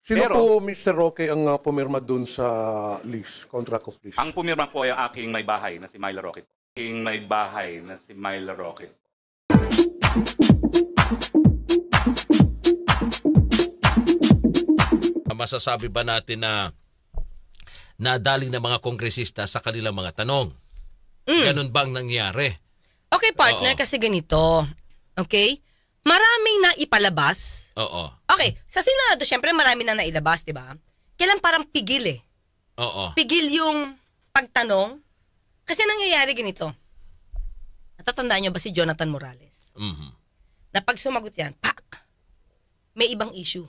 Sino Pero, po, Mr. Roque, ang pumirma dun sa lease, contract of lease? ang pumirma po ay ang aking may bahay na si Myla Roque. Aking may bahay na si Myla Roque. Masasabi ba natin na nadali ng mga kongresista sa kanilang mga tanong? Ganun bang nangyari? Okay, partner, Oo. kasi ganito. Okay? Maraming naipalabas. Oo. Okay, sa Senado, syempre marami na nailabas, di ba? Kailan parang pigil eh. Oo. Pigil yung pagtanong. Kasi nangyayari ganito. Natatandaan nyo ba si Jonathan Morales? Mhm. Na pag sumagot yan, pak! May ibang issue.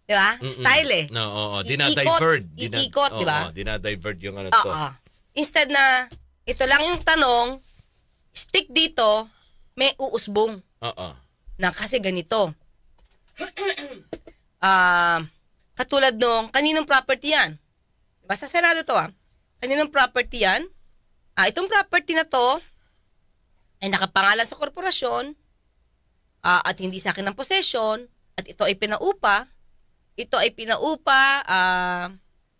Di ba? Style eh. No, oo. Iikot, Dinadivert. iikot, di ba? Oo, dinadivert yung ano to. Oo. Instead na, ito lang yung tanong, stick dito, may uusbong. Oo. Na kasi ganito. Katulad nung, kaninong property yan? Basta Senado to Kaninong property yan? Itong property na to, ay nakapangalan sa korporasyon, at hindi sa akin ng possession, at ito ay pinaupa,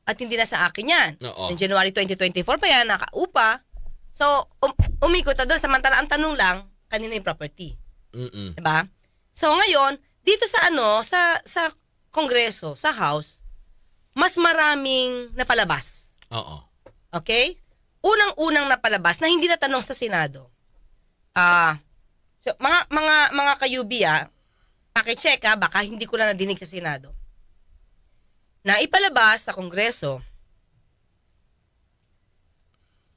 at hindi na sa akin yan. Oo. Noong January 2024 pa yan, nakaupa. So, umikot na doon. Samantala, ang tanong lang, kanino yung property? Diba? So, ngayon, dito sa sa Kongreso, sa House, mas maraming napalabas. Oo. Okay? Unang-unang napalabas na hindi natanong sa Senado. So, mga kayubi, pakicheck baka hindi ko na nadinig sa Senado. Na ipalabas sa Kongreso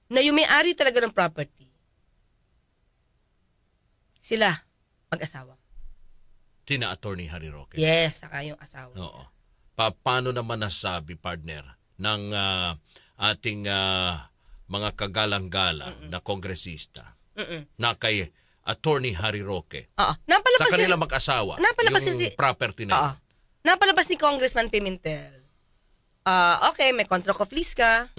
na yung may-ari talaga ng property, sila, mag-asawa. Sina Attorney Harry Roque. Yes, saka yung asawa. Oo. Paano naman nasabi, partner, ng ating mga kagalang-galang na kongresista na kay Attorney Harry Roque Napalabas sa kanila mag-asawa yung property na yun? Napalabas ni Congressman Pimentel. Okay, may contract of lease ka.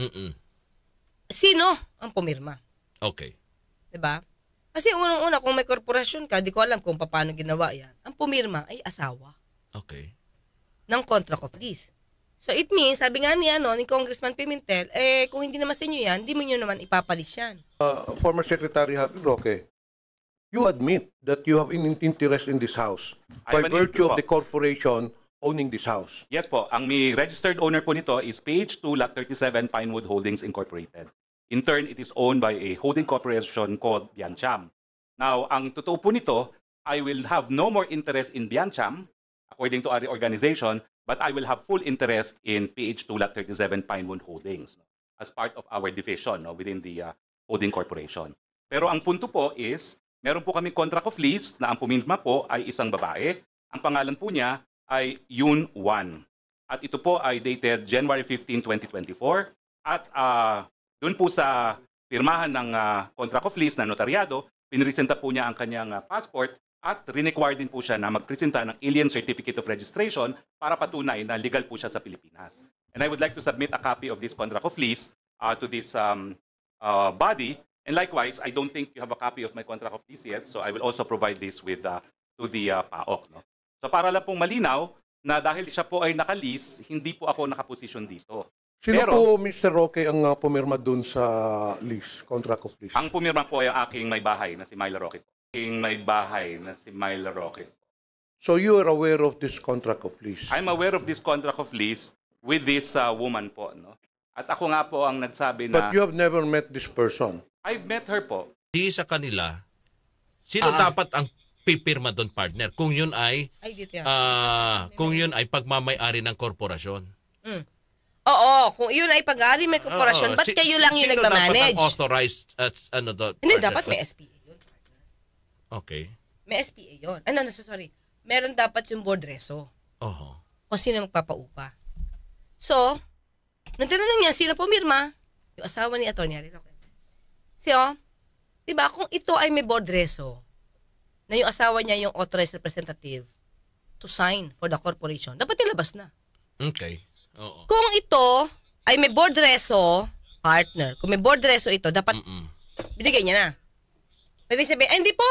Sino ang pumirma? Okay. Diba? Kasi unang-una, kung may korporasyon ka, di ko alam kung paano ginawa yan. Ang pumirma ay asawa. Okay. Ng contract of lease. So it means, sabi nga ni Congressman Pimentel, kung hindi naman sa inyo yan, di mo nyo naman ipapalis yan. Former Secretary Harry Roque, you admit that you have an interest in this house by virtue of the corporation owning this house. Yes po, ang may registered owner po nito is Page 2 Lot 37 Pinewood Holdings Incorporated. In turn, it is owned by a holding corporation called Biancham. Now, ang totoo po nito, I will have no more interest in Biancham, according to our organization, but I will have full interest in PH2 Lot 37 Pinewood Holdings as part of our division within the holding corporation. Pero ang punto po is, meron po kami contract of lease na ang pumirma po ay isang babae. Ang pangalan po niya ay Yoon Wan. At ito po ay dated January 15, 2024. At doon po sa pirmahan ng contract of lease na notaryado, pinresenta po niya ang kanyang passport at required din po siya na magpresenta ng Alien Certificate of Registration para patunay na legal po siya sa Pilipinas. And I would like to submit a copy of this contract of lease to this body. And likewise, I don't think you have a copy of my contract of lease yet, so I will also provide this with to the PAOK. No? So para lang pong malinaw na dahil siya po ay naka-lease, hindi po ako nakaposisyon dito. Sino po, Mr. Roque, ang pumirma dun sa lease, contract of lease? Ang pumirma po ay ang aking may bahay na si Myla Roque. Aking may bahay na si Myla Roque. So you are aware of this contract of lease? I'm aware of this contract of lease with this woman po. No? At ako nga po ang nagsabi na... But you have never met this person? I've met her po. Di sa kanila, sino dapat ang pipirma doon, partner? Kung yun ay, kung yun ay pagmamay-ari ng korporasyon. Oo, kung yun ay pag-ari may korporasyon, ba't kayo lang yung nagmamanage? Sino dapat ang authorized, Hindi, dapat may SPA yun. Okay. May SPA yun. Sorry. Meron dapat yung board reso. Kung sino magpapaupa. So, nung tinanong niya, sino pumirma? Yung asawa ni Atty. Harry Roque. Diba, kung ito ay may board reso, na yung asawa niya yung authorized representative to sign for the corporation, dapat ilabas na. Okay. Oo. Kung ito ay may board reso, partner, kung may board reso ito, dapat binigay niya na. Pwede sabihin, hindi po,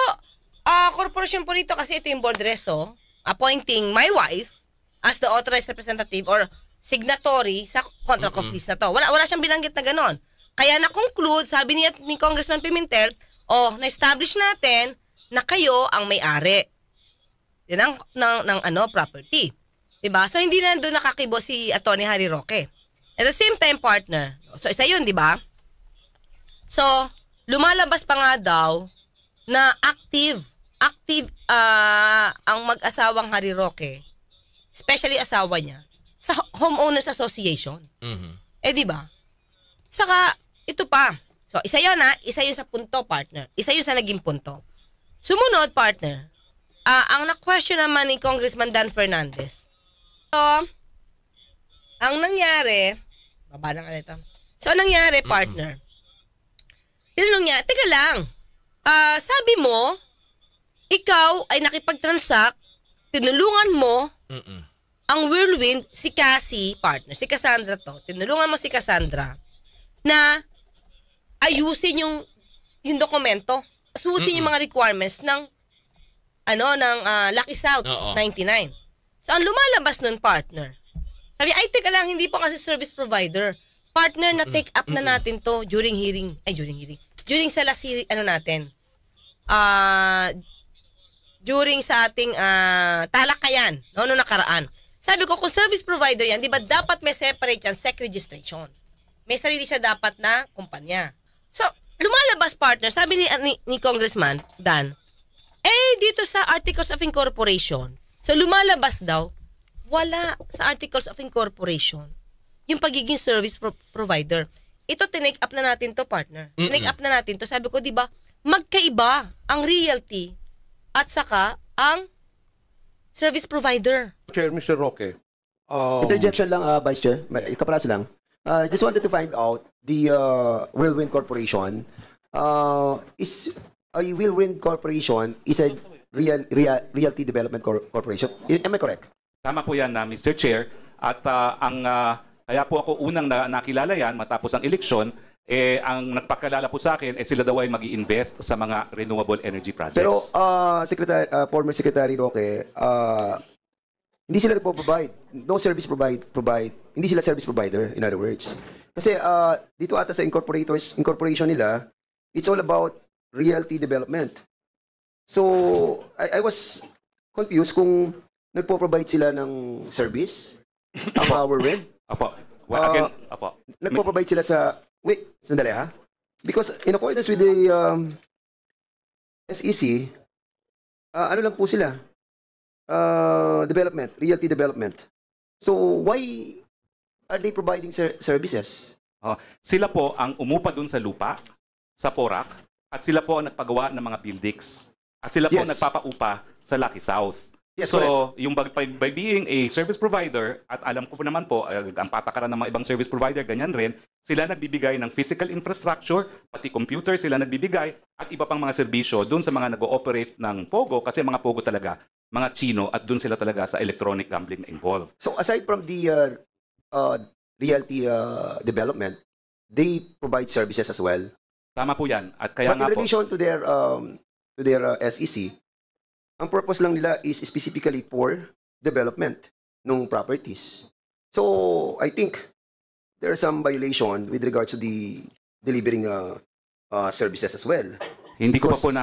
corporation po rito kasi ito yung board reso, appointing my wife as the authorized representative or signatory sa contract of lease na to. Wala siyang binanggit na ganon. Kaya na-conclude, sabi ni Congressman Pimentel, na-establish natin na kayo ang may-ari. Yan ng property. Diba? So, hindi na doon nakakibo si Atty. Harry Roque. At the same time, partner. So, isa yun, diba? So, lumalabas pa nga daw na active ang mag-asawang Harry Roque, especially asawa niya, sa Homeowners Association. Diba? Saka, ito pa. So, isa yun sa punto, partner. Isa yun sa naging punto. Sumunod, partner, ang na-question naman ni Congressman Dan Fernandez. So, ang nangyari, baba na ka nito. So, ang nangyari, partner, tinanong niya, teka lang, sabi mo, ikaw ay nakipag-transact, tinulungan mo ang Whirlwind, si Cassie, partner, si Cassandra to, tinulungan mo si Cassandra na ayusin yung dokumento, susin yung mga requirements ng Lucky South 99. So, ang lumalabas nun, partner, sabi, ay, teka lang, hindi po kasi service provider. Partner, na-take up na natin to during sa last hearing, during sa ating talakayan, noong nakaraan. Sabi ko, kung service provider yan, di ba dapat may separate yan, SEC registration. May sarili siya dapat na kumpanya. So, lumalabas, partner, sabi ni Congressman Dan, dito sa Articles of Incorporation, so lumalabas daw, wala sa Articles of Incorporation yung pagiging service provider. Ito, tinake up na natin to, partner. Tinake up na natin to. Sabi ko, di ba, magkaiba ang realty at saka ang service provider. Chair, Mr. Roque. Interjection lang, Vice Chair. Ikapalas lang. Just wanted to find out the Whirlwind Corporation Whirlwind Corporation is a realty development corporation. Am I correct? Tama po yan, Mr. Chair. At kaya po ako unang nakilala yan matapos ang eleksyon, ang nagpakilala po sa akin, sila daw ay mag-i-invest sa mga renewable energy projects. Pero, former Secretary Roque, hindi sila nagpo-provide. No service provide. Hindi sila service provider, in other words. Kasi dito ata sa incorporation nila, it's all about realty development. So, I was confused kung nagpo-provide sila ng service, ang Whirlwind. Apo. Well, again, apo. Nagpo-provide sila sa... Wait, sandali ha. Because in accordance with the SEC, ano lang po sila? Development, realty development. So, why are they providing services? Sila po ang umupa dun sa lupa, sa Porac, at sila po ang nagpagawa ng mga buildings. At sila po ang nagpapaupa sa Lucky South. Yes, so, correct. yung by being a service provider, at alam ko po naman po, ang patakaran ng mga ibang service provider, ganyan rin, sila nagbibigay ng physical infrastructure, pati computer sila nagbibigay, at iba pang mga serbisyo dun sa mga nag-ooperate ng Pogo, kasi mga Pogo talaga, mga Chino, at dun sila talaga sa electronic gambling na involved. So, aside from the realty development, they provide services as well. Tama po yan. At kaya But nga in po, relation to their SEC, ang purpose lang nila is specifically for development ng properties. So, I think there's some violation with regards to the delivering services as well. hindi ko pa po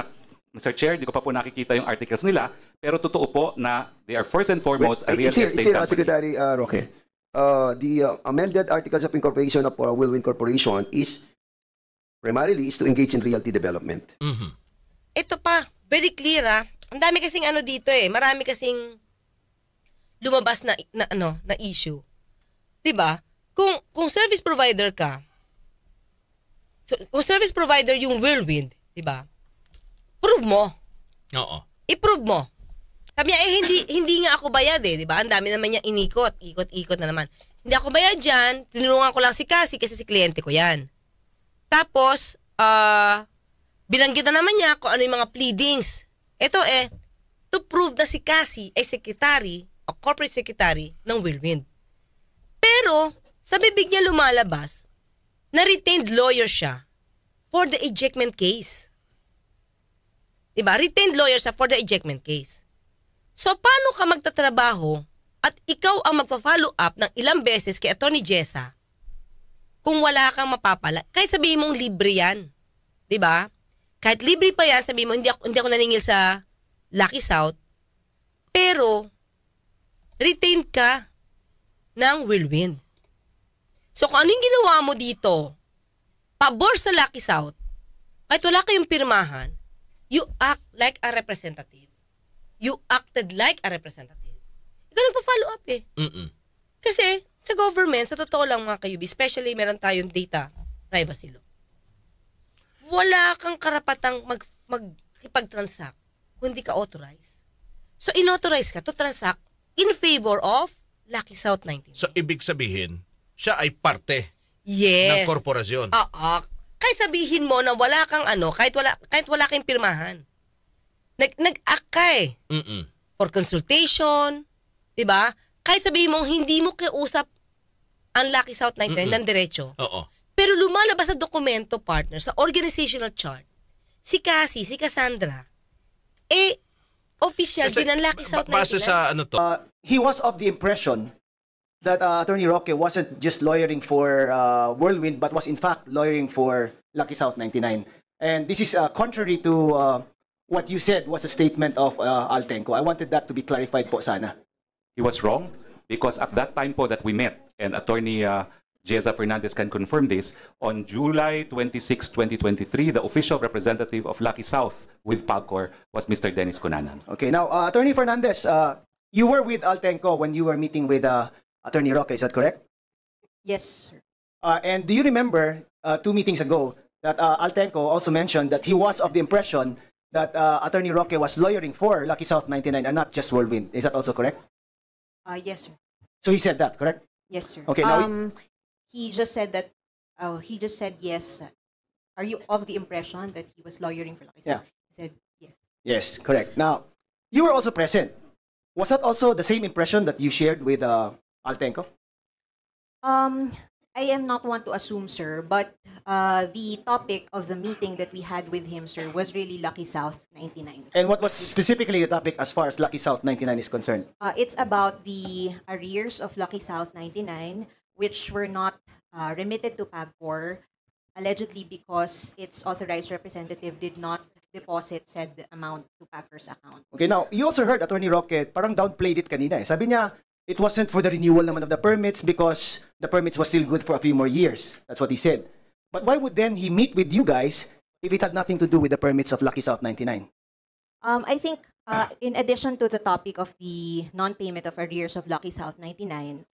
Mr. Chair, hindi ko pa po nakikita yung articles nila, pero totoo po na they are first and foremost a real estate company. Secretary Roque. The amended Articles of Incorporation of Whirlwind Corporation is primarily to engage in realty development. Ito pa, very clear Ang dami kasing dito marami kasing lumabas na issue. 'Di ba? Kung service provider ka, so, kung service provider yung Whirlwind, 'di ba? Prove mo. Oo. I-prove mo. Sabi niya, hindi nga ako bayad 'di ba? Ang dami naman niya ikot na naman. Hindi ako bayad diyan, tinulungan ko lang si Cassie kasi si kliyente ko 'yan. Tapos, binanggit na naman niya kung ano yung mga pleadings. Ito to prove na si Cassie ay secretary o corporate secretary ng Whirlwind. Pero, sa bibig niya lumalabas na retained lawyer siya for the ejectment case. Diba? Retained lawyer siya for the ejectment case. So, paano ka magtatrabaho at ikaw ang magpa-follow up ng ilang beses kay Attorney Jessa kung wala kang mapapala, kahit sabihin mong libre yan. 'Di ba? Kahit libre pa yan, sabihin mo, hindi ako naningil sa Lucky South, pero retain ka ng Whirlwind. So kung ano yung ginawa mo dito, pabor sa Lucky South, kahit wala kayong pirmahan, you act like a representative. You acted like a representative. Ikaw nagpa-follow up eh. Kasi sa government, sa totoo lang mga kayubi, especially meron tayong data privacy law, wala kang karapatang magkipag-transact kung hindi ka authorized. So inauthorize ka to transact in favor of Lucky South 19. So ibig sabihin, siya ay parte Yes. ng korporasyon. Kahit sabihin mo na wala kang kahit wala kang pirmahan. Nag-act ka eh. For consultation, 'di ba? Kahit sabihin mong hindi mo kiusap ang Lucky South 99 ng diretso. Oo. Pero lumalabas sa dokumento, partner, sa organizational chart, si Cassie, si Cassandra, official din ng Lucky South 99. Base sa He was of the impression that Attorney Roque wasn't just lawyering for Whirlwind, but was in fact lawyering for Lucky South 99. And this is contrary to what you said was a statement of Altenco. I wanted that to be clarified po sana. He was wrong because at that time po that we met, and Attorney Jeza Fernandez can confirm this, on July 26, 2023, the official representative of Lucky South with PAGCOR was Mr. Dennis Cunanan. Okay, now, Attorney Fernandez, you were with Altenco when you were meeting with Attorney Roque, is that correct? Yes, sir. And do you remember 2 meetings ago that Altenco also mentioned that he was of the impression that Attorney Roque was lawyering for Lucky South 99 and not just Whirlwind? Is that also correct? Yes, sir. So he said that, correct? Yes, sir. Okay, now he just said that. He just said yes. Are you of the impression that he was lawyering for Lucky South? Yeah. He said yes. Yes, correct. Now, you were also present. Was that also the same impression that you shared with Altenco? I am not one to assume, sir, but the topic of the meeting that we had with him, sir, was really Lucky South 99. And what was specifically the topic as far as Lucky South 99 is concerned? It's about the arrears of Lucky South 99, which were not remitted to PAGCOR, allegedly because its authorized representative did not deposit said amount to PAGCOR's account. Okay, now, you also heard Attorney Roque parang downplayed it kanina. Sabi niya, it wasn't for the renewal naman of the permits because the permits was still good for a few more years. That's what he said. But why would then he meet with you guys if it had nothing to do with the permits of Lucky South 99? I think in addition to the topic of the non-payment of arrears of Lucky South 99,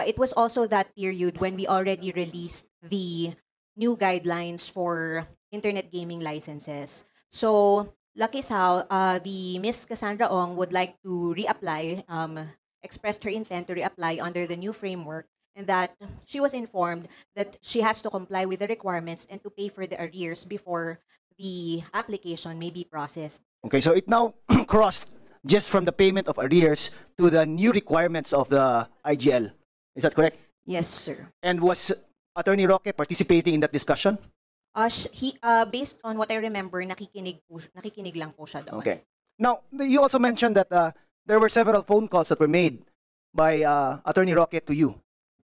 it was also that period when we already released the new guidelines for internet gaming licenses. So Lucky South, the Miss Cassandra Ong would like to reapply, expressed her intent to reapply under the new framework, and that she was informed that she has to comply with the requirements and to pay for the arrears before the application may be processed. Okay, so it now crossed just from the payment of arrears to the new requirements of the IGL. Is that correct? Yes, sir. And was Attorney Roque participating in that discussion? He based on what I remember, nakikinig lang po siya doon. Okay. Now, you also mentioned that there were several phone calls that were made by Attorney Roque to you.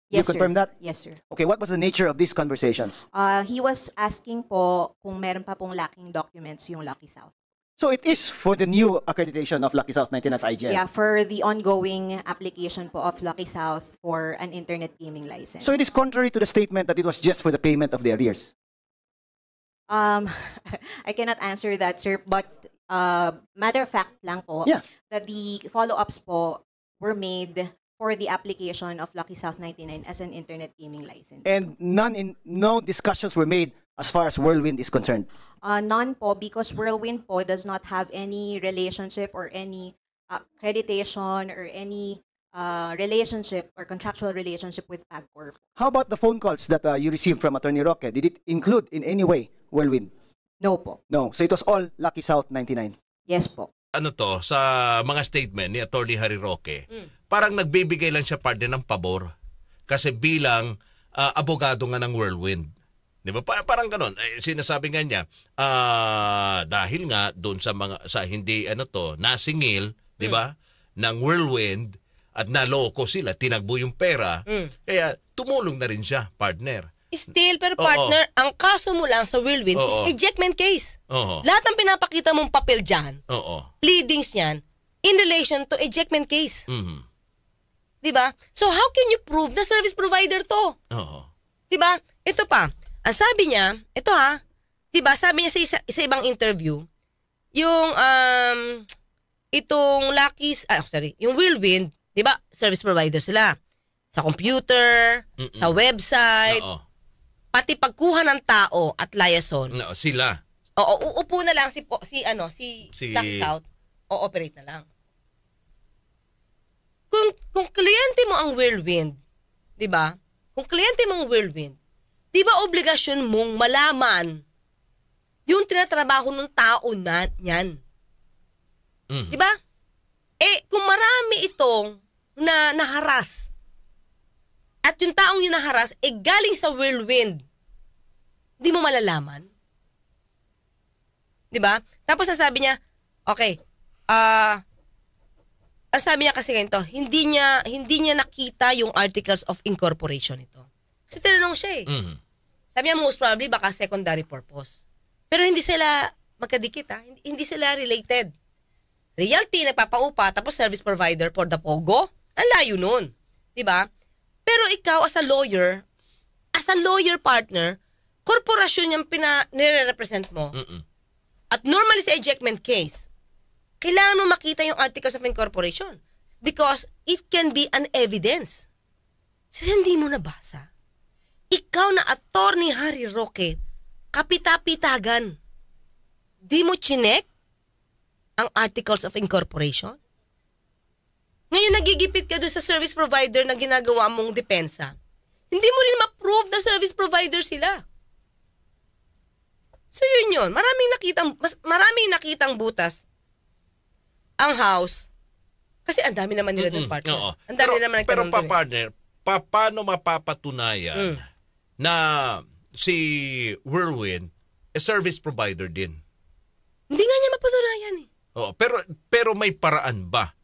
Yes, you confirm sir. that? Yes, sir. Okay, what was the nature of these conversations? He was asking po kung meron pa pong lacking documents yung Lucky South. So it is for the new accreditation of Lucky South 19 as IGL? Yeah, for the ongoing application po of Lucky South for an internet gaming license. So it is contrary to the statement that it was just for the payment of the arrears? I cannot answer that, sir, but matter of fact lang po, Yeah. that the follow-ups po were made for the application of Lucky South 99 as an internet gaming license. And no discussions were made as far as Whirlwind is concerned? None po, because Whirlwind po does not have any relationship or any accreditation or any relationship or contractual relationship with PAGCOR. How about the phone calls that you received from Attorney Roque? Did it include in any way Whirlwind? No po. No. So it was all Lucky South 99? Yes po. Ano to, sa mga statement ni Attorney Harry Roque, parang nagbibigay lang siya partner ng pabor. Kasi bilang abogado nga ng Whirlwind. Di ba? Parang ganon. Sinasabi nga niya, dahil nga doon sa mga, sa hindi nasingil, di ba, ng Whirlwind, at naloko sila, tinagbo yung pera. Kaya tumulong na rin siya, partner. Still, pero partner, ang kaso mo lang sa Whirlwind is ejectment case. Lahat ng pinapakita mong papel dyan, pleadings niyan, in relation to ejectment case. Diba? So how can you prove na service provider to? Diba? Ito pa, ang sabi niya, ito diba, sabi niya sa ibang interview, yung itong yung Whirlwind, diba, service provider sila. Sa computer, sa website, pati pagkuha ng tao at liaison. No, sila. Oo, uupo na lang si Lucky South, o-operate na lang. Kung kliyente mo ang Whirlwind, 'di ba? Kung kliyente mo ang Whirlwind, 'di ba obligasyon mong malaman yung tinatrabaho ng tao na yan? 'Di ba? Kung marami itong naharas, at yung taong yun naharas, galing sa Whirlwind, di mo malalaman. Diba? Tapos sabi niya, okay, sabi niya kasi ganito, hindi niya nakita yung articles of incorporation ito. Kasi tinanong siya Sabi niya, most probably, baka secondary purpose. Pero hindi sila magkadikit hindi sila related. Realty, nagpapaupa, tapos service provider for the POGO, ang layo nun. Diba? Pero ikaw as a lawyer partner, korporasyon yung nire-represent mo. At normally sa ejectment case, kailangan mo makita yung articles of incorporation because it can be an evidence. Kasi hindi mo nabasa. Ikaw na Attorney Harry Roque, kapita-pitagan, di mo chinek ang articles of incorporation? Ngayon nagigipit ka doon sa service provider na ginagawa mong depensa. Hindi mo rin ma-prove na service provider sila. So yun. Maraming nakitang butas ang house. Kasi ang dami naman nila doon, partner. Ang dami naman pero partner, paano mapapatunayan na si Whirlwind service provider din? Hindi nga niya mapatunayan pero may paraan ba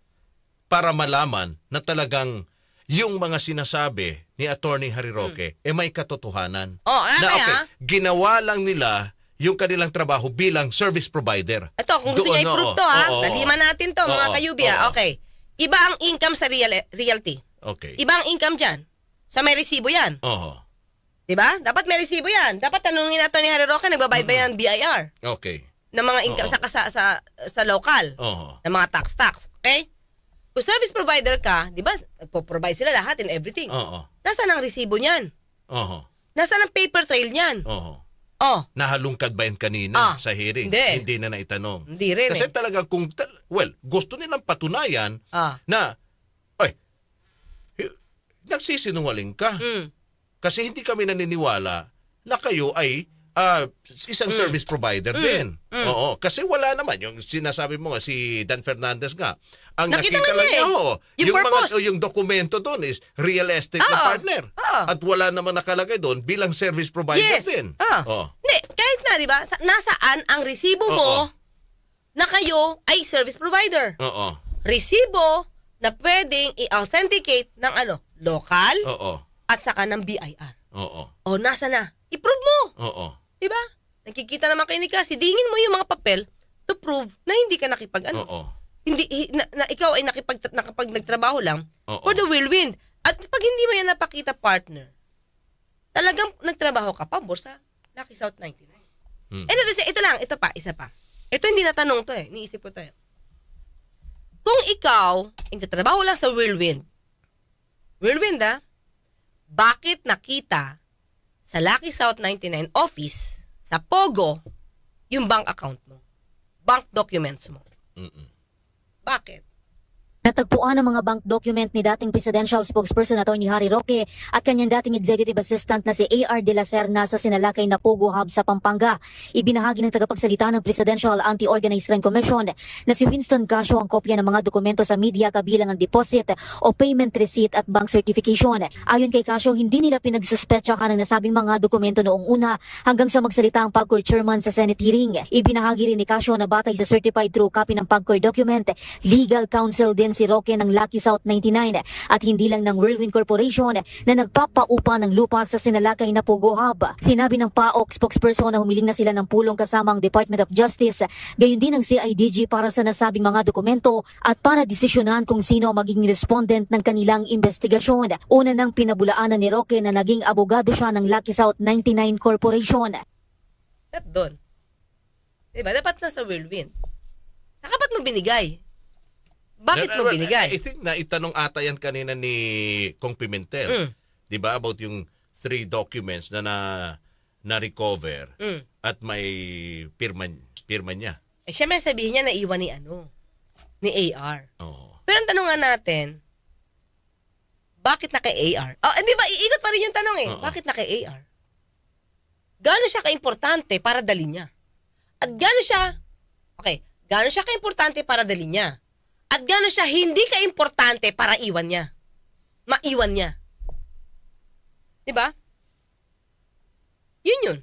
para malaman na talagang yung mga sinasabi ni Attorney Harry Roque may katotohanan? Ginawa lang nila yung kanilang trabaho bilang service provider. Ito, kung gusto niya i-prove to naliman natin to mga kayubi Okay. Iba ang income sa realty. Okay. Iba ang income dyan. Sa may resibo yan. Diba? Dapat may resibo yan. Dapat tanungin natin ni Harry Roque, nagbabayad ba yan ng BIR? Okay. Ng mga income sa local. Ng mga tax. Okay? Kung service provider ka, di ba, po-provide sila lahat and everything. Nasaan ang resibo niyan? Nasaan ang paper trail niyan? Nahalungkad ba yan kanina sa hearing? Hindi na naitanong. Hindi rin Kasi talagang gusto nilang patunayan na, nagsisinungaling ka. Kasi hindi kami naniniwala na kayo ay isang service provider din. Kasi wala naman yung sinasabi mo nga si Dan Fernandez nga. Ang nakita lang niya yung dokumento doon is real estate na partner. At wala naman nakalagay doon bilang service provider din. Hindi, kahit na, di ba? Nasaan ang resibo mo na kayo ay service provider? Resibo na pwedeng i-authenticate ng local at saka ng BIR. Nasa na? I-prove mo. Diba? Nakikita naman kayo ni Cassie, dingin mo yung mga papel to prove na hindi ka hindi na ikaw ay nakapag nagtrabaho lang for the Whirlwind. At pag hindi mo yan napakita, partner, talagang nagtrabaho ka pabor sa Lucky South 99. Isa pa. Ito hindi natanong to niisip ko tayo. Kung ikaw ay nagtrabaho lang sa Whirlwind, bakit nakita sa Lucky South 99 office, sa POGO, yung bank account mo? Bank documents mo. Bakit? Natagpuan ang mga bank document ni dating presidential spokesperson Atty. Harry Roque at kanyang dating executive assistant na si A.R. De La Serna sa sinalakay na Pogo Hub sa Pampanga. Ibinahagi ng tagapagsalita ng Presidential Anti-Organized Crime Commission na si Winston Casio ang kopya ng mga dokumento sa media kabilang ang deposit o payment receipt at bank certification. Ayon kay Casio, hindi nila pinagsuspetsahan ang nasabing mga dokumento noong una hanggang sa magsalita ang PAGCOR chairman sa Senate hearing. Ibinahagi rin ni Casio na batay sa certified true copy ng PAGCOR document, legal counsel din si Roque ng Lucky South 99 at hindi lang ng Whirlwind Corporation na nagpapaupa ng lupa sa sinalakay na Pogo Hub. Sinabi ng PAOK spokesperson na humiling na sila ng pulong kasama ang Department of Justice, gayon din ng CIDG para sa nasabing mga dokumento at para desisyonan kung sino ang magiging respondent ng kanilang investigasyon. Una nang pinabulaanan ni Roque na naging abogado siya ng Lucky South 99 Corporation. At doon. Diba? Dapat na sa Whirlwind. Saka ba't mo binigay? Bakit mo binigay? I think na itanong ata yan kanina ni Kong Pimentel. Di ba? About yung 3 documents na recover at may pirma niya. Eh, siyempre sabihin niya na iwan ni AR. Oh. Pero ang tanong nga natin, bakit na kay AR? Oh, di ba? Iikot pa rin yung tanong eh. Bakit na kay AR? Gaano siya kaimportante para dalhin niya? At gaano siya kaimportante para dalhin niya? At gaano siya hindi kaimportante para maiwan niya? Diba? Yun.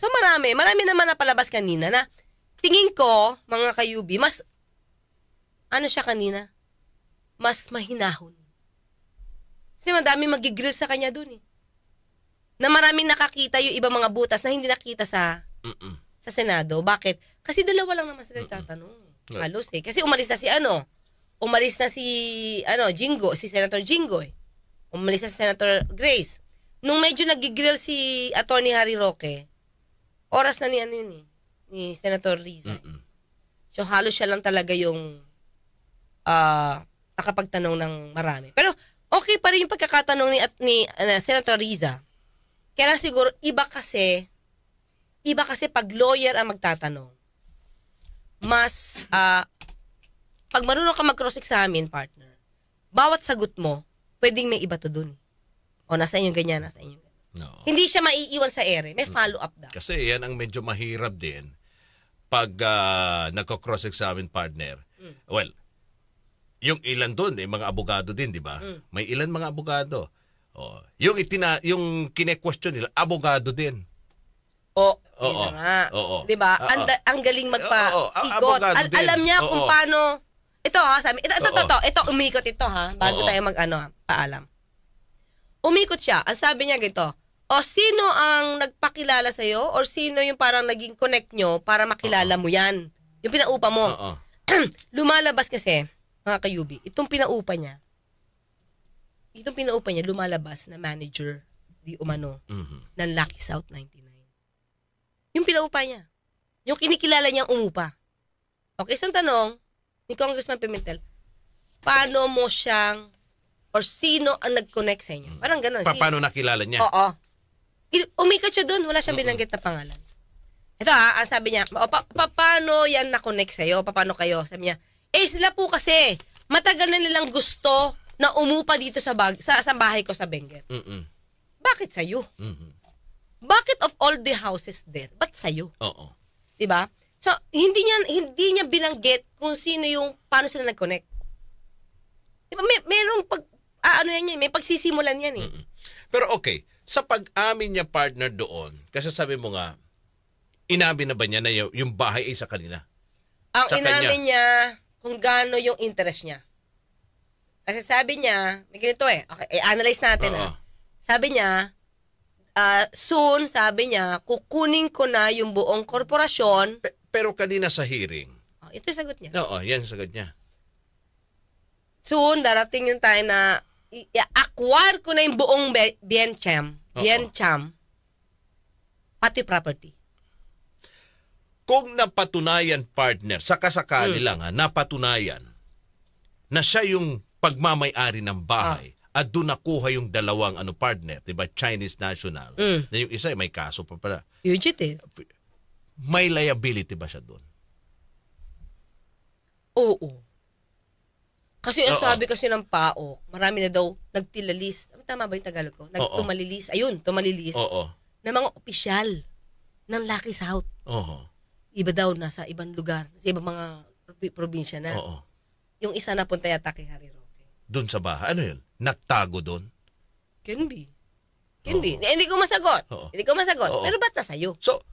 So marami naman napalabas kanina na tingin ko, mga kayubi, mas siya kanina? Mas mahinahon. Kasi madami magigrill sa kanya dun eh. Na maraming nakakita yung ibang mga butas na hindi nakita sa Senado. Bakit? Kasi dalawa lang naman sila nagtatanong. Halos eh. Kasi umalis na si Jingo, si Senator Jingo eh. Umalis na si Senator Grace. Nung medyo nagigrill si Attorney Harry Roque, oras na ni Senator Riza. So halos siya lang talaga yung nakapagtanong ng marami. Pero okay pa rin yung pagkakatanong ni Senator Riza. Kaya siguro iba kasi pag lawyer ang magtatanong, mas pag marunong ka mag-cross-examine, partner, bawat sagot mo, pwedeng may iba to dun. O nasa inyo ganyan, nasa inyo ganyan. No. Hindi siya maiiwan sa ere, may follow-up daw. Kasi yan ang medyo mahirap din pag nagko-cross-examine partner. Well, yung ilan doon, mga abogado din, di ba? May ilan mga abogado. Oh, yung kine-question nila, abogado din. Yun nga. 'Di ba? Ang galing magpa-ikot. Alam niya kung paano. Ito sabi. Ito umikot ito bago tayo paalam. Umikot siya. Ang sabi niya gito, sino ang nagpakilala sa iyo or sino yung parang naging connect nyo para makilala mo 'yan? Yung pinaupa mo. Lumalabas kasi, mga kayubi, itong pinaupa niya lumalabas na manager di umano ng Lucky South 99. Yung pinaupa niya. Yung kinikilala niyang umupa. Okay, so ang tanong ni Congressman Pimentel, paano mo siyang or sino ang nag-connect sa inyo? Parang gano'n. Paano nakilala niya? Oo. Umikot siya doon, wala siyang binanggit na pangalan. Ito ang sabi niya, paano yan na-connect sa'yo? Paano kayo? Sabi niya, sila po kasi, matagal na nilang gusto na umupa dito sa bahay ko sa Benguet. Bakit sa'yo? Bakit of all the houses there, ba't sa'yo? Oo. Diba? So, hindi niya binanggit kung sino yung, paano sila nag-connect. Diba? Merong may pagsisimulan yan eh. Pero okay, sa pag-amin niya partner doon, kasi sabi mo nga, inamin na ba niya na yung bahay ay sa kanila? Ang inamin niya kung gaano yung interest niya. Kasi sabi niya, may ganito eh. Okay, analyze natin Sabi niya, soon, sabi niya, kukunin ko na yung buong korporasyon. Pero kanina sa hearing. Ito yung sagot niya. Oo, yan yung sagot niya. Soon, darating yung time na i-acquire ko na yung buong Biencham, pati property. Kung napatunayan, partner, sakasakali lang napatunayan na siya yung pagmamay-ari ng bahay at doon nakuha yung dalawang partner, diba, Chinese national, na yung isa may kaso pa pala. Fugitive. May liability ba siya doon? Oo. Kasi ang sabi kasi ng PAOK, marami na daw nagtilalis. Tama ba yung Tagalog ko? Tumalilis. Ayun, tumalilis. Na mga opisyal ng Lucky South. Iba daw nasa ibang lugar, sa ibang mga probinsya na. Yung isa na punta yata kay Harry Roque. Doon sa bahay. Ano yun? Nagtago doon? Can be. Hindi ko masagot. Pero ba't na sa'yo? So,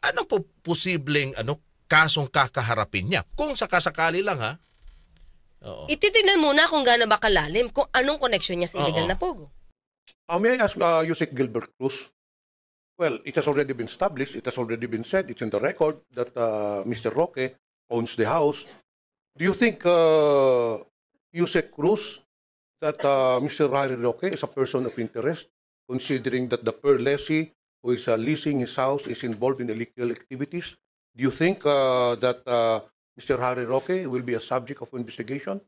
ano po posibleng kasong kakaharapin niya? Kung sakasakali lang Oo. Ititignan muna kung gaano ba kalalim, kung anong connection niya sa illegal Oo. na pogo. May I ask Yusek Gilbert Cruz? Well, it has already been established, it has already been said, it's in the record that Mr. Roque owns the house. Do you think, Yusek Cruz, that Mr. Harry Roque is a person of interest, considering that the per lessee who is leasing his house is involved in illegal activities? Do you think that Mr. Harry Roque will be a subject of investigation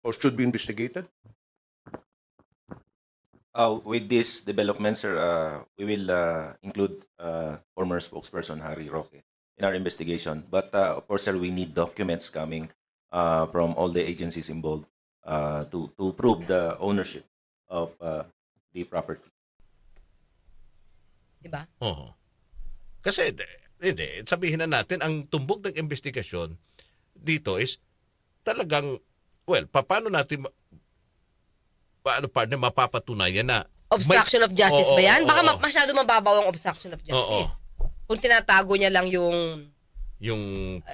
or should be investigated? With this development, sir, we will include former spokesperson Harry Roque in our investigation. But of course, sir, we need documents coming from all the agencies involved to prove the ownership of the property. Diba? Oo. Kasi, hindi, sabihin na natin, ang tumbok ng investigasyon dito is talagang, well, paano natin, paano partner, mapapatunayan na Obstruction of justice ba yan? Baka oo. masyado mababaw ang obstruction of justice. Kung tinatago niya lang yung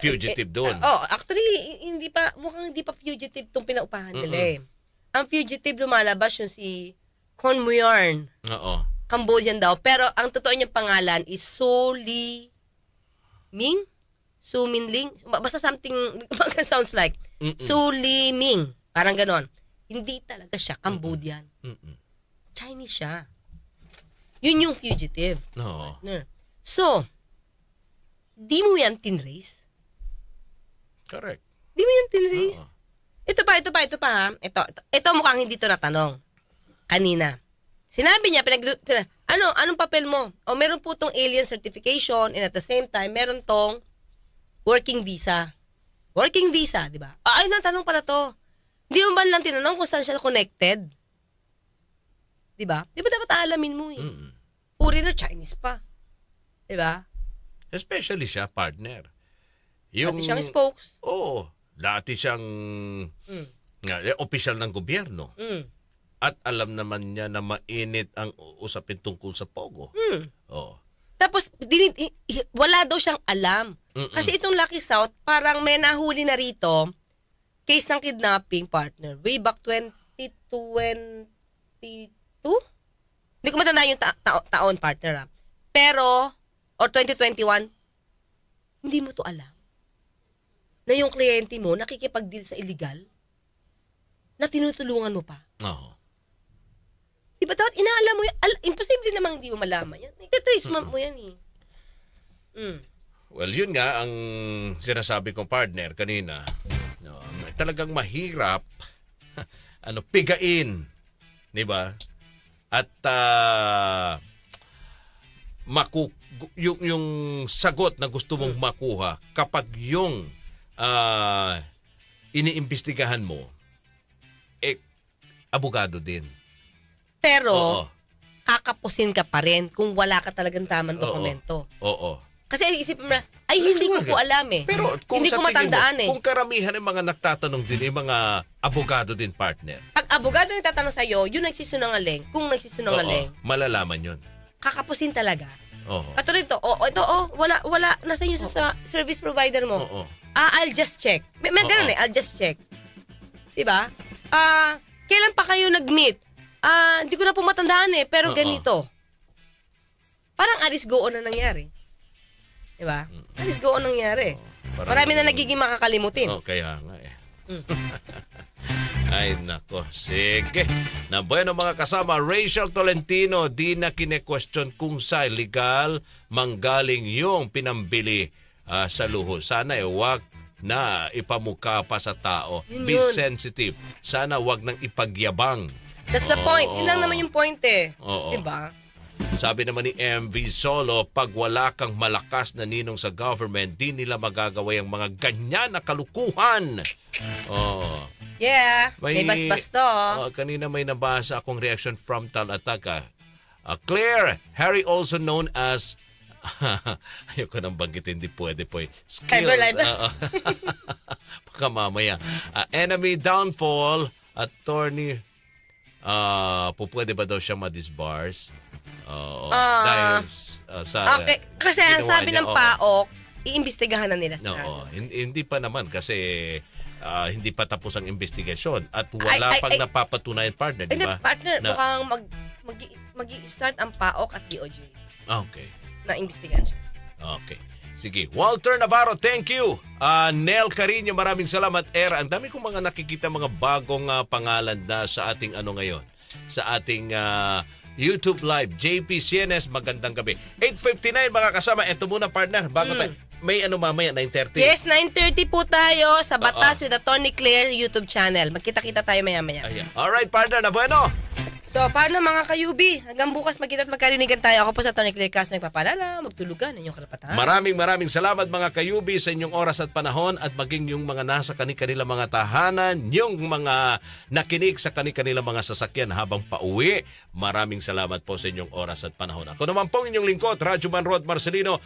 fugitive doon. Actually, mukhang hindi pa fugitive tong pinaupahan nila eh. Ang fugitive lumalabas yung si Con Muyarn. Oo. Cambodian daw. Pero ang totoo niyang pangalan is Su Ming? Su Minling? Basta something, sounds like. Su Ming. Parang ganon. Hindi talaga siya Cambodian. Chinese siya. Yun yung fugitive. Oo. So, di mo yan tinrace? Correct. Di mo yan tinrace? Ito pa ha. Ito mukhang hindi to natanong. Kanina. Sinabi niya, anong papel mo? O meron po tong alien certification and at the same time, meron tong working visa. Working visa, di ba? Ayun ang tanong pala to. Hindi mo ba lang tinanong kung saan siya connected? Di ba? Di ba dapat aalamin mo eh? Foreigner Chinese pa. Di ba? Especially siya, partner. Dati siyang spokes. Oo. Dati siyang opisyal ng gobyerno. At alam naman niya na mainit ang usapin tungkol sa Pogo. Oo. Tapos, wala daw siyang alam. Kasi itong Lucky South, parang may nahuli na rito, case ng kidnapping, partner. Way back 2022? Hindi ko matanda yung taon, partner. Pero, or 2021, hindi mo to alam. Na yung kliyente mo, nakikipag-deal sa illegal, na tinutulungan mo pa. Oo. Diba dapat inaalam mo yan? Imposible namang hindi mo malaman yan. Itatrace mo yan eh. Well, yun nga ang sinasabi kong partner kanina. No, talagang mahirap pigain, 'di ba? At yung sagot na gusto mong makuha kapag yung iniimbestigahan mo abogado din. Pero kakapusin ka pa rin kung wala ka talagang tamang dokumento. Oo. Kasi isipin mo na, ay hindi ko po alam eh. Pero kung hindi sa ko matandaan mo, kung karamihan ng mga nagtatanong din, mga abogado din, partner. Pag abogado nagtatanong sa'yo, yun nagsisunungaling. Kung nagsisunungaling, malalaman yun. kakapusin talaga. Oo. Katulad ito, wala, nasa inyo sa service provider mo. Oo. I'll just check. May ganun I'll just check. Diba? Kailan pa kayo nag-meet? Hindi ko na po matandaan pero ganito. Parang alis go on na nangyari. Diba? Alis go on nangyari. Marami na nagiging makakalimutin. Kaya nga Ay nako, sige. Na bueno mga kasama, Rachel Tolentino, di na kine-question kung sa legal manggaling yung pinambili sa luho. Sana wag na ipamukha pa sa tao. Be sensitive. Sana wag nang ipagyabang. That's the point. Yun lang naman yung point Oo. Diba? Sabi naman ni MV Solo, pag wala kang malakas na ninong sa government, di nila magagawa yung mga ganyan na kalukuhan. Yeah, may basbas to. Kanina may nabasa akong reaction from Talataka. Claire, Harry also known as ayoko nang banggitin, hindi pwede po Cyberlife. Baka mamaya. Enemy downfall, attorney, pwede ba daw siya ma-disbars? Dahil sa kasi ang sabi ng PAOK, iimbestigahan na nila sa hindi pa naman kasi hindi pa tapos ang investigasyon at wala pang napapatunayan, partner, di Hindi, ba? partner, Na- mukhang mag-i-start ang PAOK at DOJ Okay. na investigasyon. Okay. Sige. Walter Navarro, thank you. Nel Carino, maraming salamat. Era, ang dami kong mga nakikita mga bagong pangalan na sa ating ngayon. Sa ating YouTube Live. JP Sienes, magandang gabi. 8:59 mga kasama. Ito muna, partner. Bago tayo. May mamaya, 9:30. Yes, 9:30 po tayo sa Batas with Attorney Claire YouTube channel. Magkita-kita tayo maya-maya. Ayan. Alright, partner. Na bueno. So, paano mga kayubi? Hanggang bukas magkita at magkarinigan tayo. Ako po sa Attorney Claire Castro nagpapalala, magtulugan, inyong karapatan. Maraming salamat mga kayubi sa inyong oras at panahon at maging yung mga nasa kani-kanila mga tahanan, yung mga nakinig sa kani-kanila mga sasakyan habang pauwi. Maraming salamat po sa inyong oras at panahon. Ako naman pong inyong lingkod, Radyo Man Rod Marcelino.